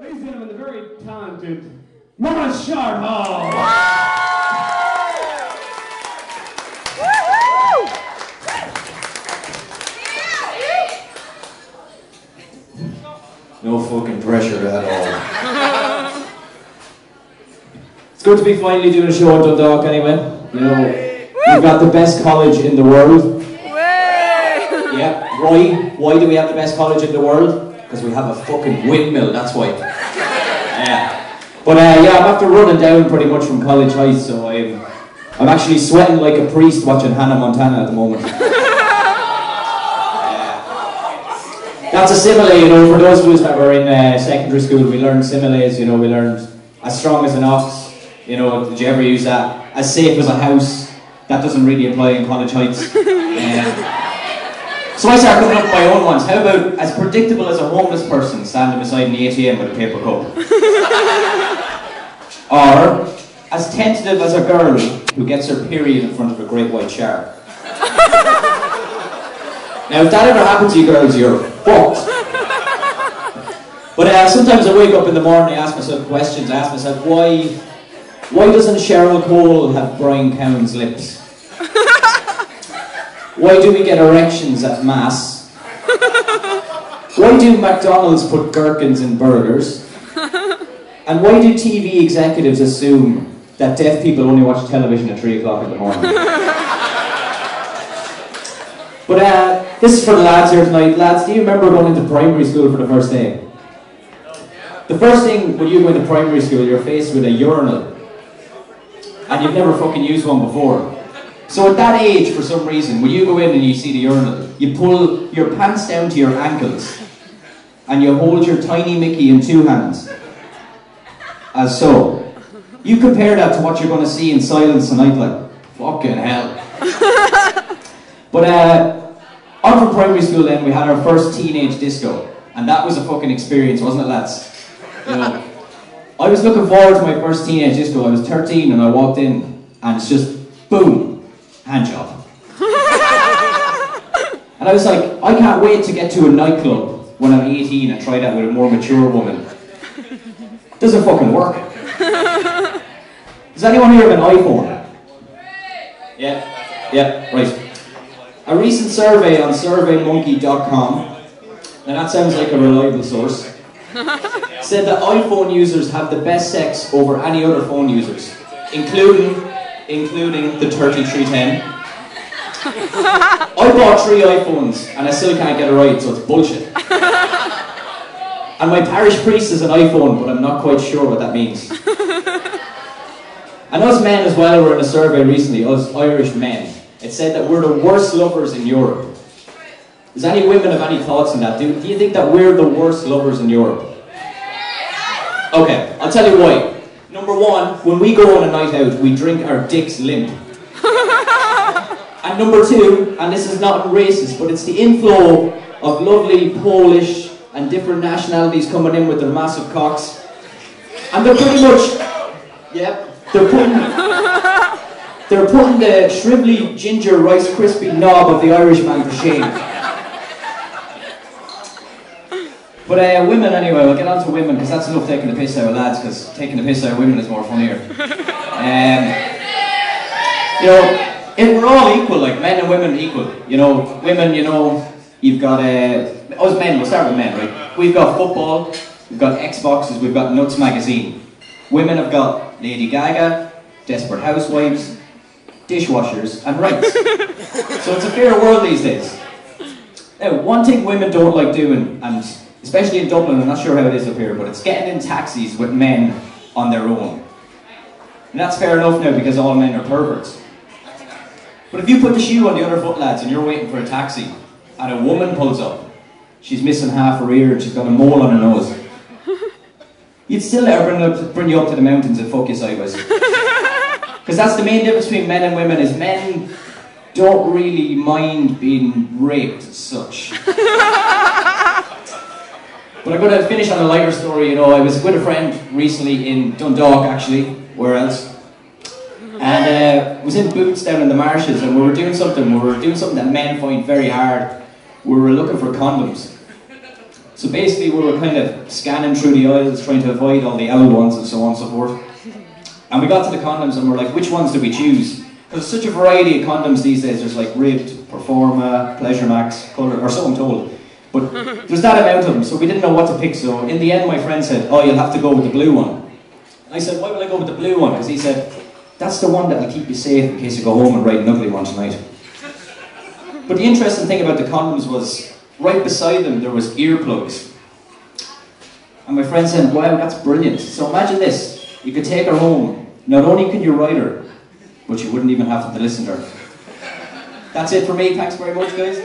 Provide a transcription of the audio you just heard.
Ladies and gentlemen, the very talented Mama Sharma. No fucking pressure at all. It's good to be finally doing a show in Dundalk anyway. You know, we've got the best college in the world. Yeah, why? Why do we have the best college in the world? Because we have a fucking windmill, that's why. Yeah. But yeah, I'm after running down pretty much from College Heights, so I'm actually sweating like a priest watching Hannah Montana at the moment. That's a simile, you know, for those of us that were in secondary school, we learned similes, you know, we learned as strong as an ox, you know, did you ever use that? As safe as a house, that doesn't really apply in College Heights. So I started coming up with my own ones. How about as predictable as a homeless person standing beside an ATM with a paper cup? Or as tentative as a girl who gets her period in front of a great white shark. Now if that ever happens to you girls, you're fucked. But sometimes I wake up in the morning, I ask myself questions. I ask myself, why doesn't Cheryl Cole have Brian Cowan's lips? Why do we get erections at Mass? Why do McDonald's put gherkins in burgers? And why do TV executives assume that deaf people only watch television at 3 o'clock in the morning? But this is for the lads here tonight. Lads, do you remember going into primary school for the first day? The first thing when you go into primary school, you're faced with a urinal. And you've never fucking used one before. So at that age, for some reason, when you go in and you see the urinal, you pull your pants down to your ankles and you hold your tiny Mickey in 2 hands. As so. You compare that to what you're going to see in Silence Tonight, like, fucking hell. But on from primary school then, we had our first teenage disco. And that was a fucking experience, wasn't it, lads? You know, I was looking forward to my first teenage disco. I was 13 and I walked in and it's just, boom. Hand job. And I was like, I can't wait to get to a nightclub when I'm 18 and try that with a more mature woman. Doesn't fucking work. Does anyone here have an iPhone? Yeah, right. A recent survey on surveymonkey.com, now that sounds like a reliable source, said that iPhone users have the best sex over any other phone users, including the 3310. I bought 3 iPhones and I still can't get it right, so it's bullshit. And my parish priest is an iPhone, but I'm not quite sure what that means. And us men as well were in a survey recently, us Irish men. It said that we're the worst lovers in Europe. Does any women have any thoughts on that? Do you think that we're the worst lovers in Europe? Okay, I'll tell you why. Number 1, when we go on a night out, we drink our dicks limp. And number 2, and this is not racist, but it's the inflow of lovely Polish and different nationalities coming in with their massive cocks. And they're pretty much, they're putting the shrivelly ginger Rice Krispie knob of the Irishman to shame. But women anyway, we'll get on to women because that's enough taking the piss out of lads, because taking the piss out of women is more funnier. You know, we're all equal, like men and women equal. You know, women, you know, you've got us men, we'll start with men, right? We've got football, we've got Xboxes, we've got Nuts magazine. Women have got Lady Gaga, Desperate Housewives, dishwashers, and rights. So it's a fair world these days. Now, one thing women don't like doing, and especially in Dublin, I'm not sure how it is up here, but it's getting in taxis with men on their own. And that's fair enough now because all men are perverts. But if you put the shoe on the other foot, lads, and you're waiting for a taxi, and a woman pulls up, she's missing half her ear and she's got a mole on her nose, you'd still let her bring you up to the mountains and fuck you sideways. Because that's the main difference between men and women, is men don't really mind being raped as such. But I'm going to finish on a lighter story. You know, I was with a friend recently in Dundalk, actually. Where else? And was in Boots down in the marshes, and we were doing something that men find very hard. We were looking for condoms. So basically we were kind of scanning through the aisles trying to avoid all the L ones and so on and so forth. And we got to the condoms and we're like, which ones do we choose? Because there's such a variety of condoms these days. There's like Ribbed, Performa, Pleasure Max, Colour, or so I'm told. But there's that amount of them, so we didn't know what to pick. So in the end my friend said, oh, you'll have to go with the blue one. And I said, why will I go with the blue one? Because he said, that's the one that'll keep you safe in case you go home and write an ugly one tonight. But the interesting thing about the condoms was, right beside them there was earplugs. And my friend said, wow, that's brilliant. So imagine this, you could take her home. Not only can you write her, but you wouldn't even have to listen to her. That's it for me, thanks very much guys.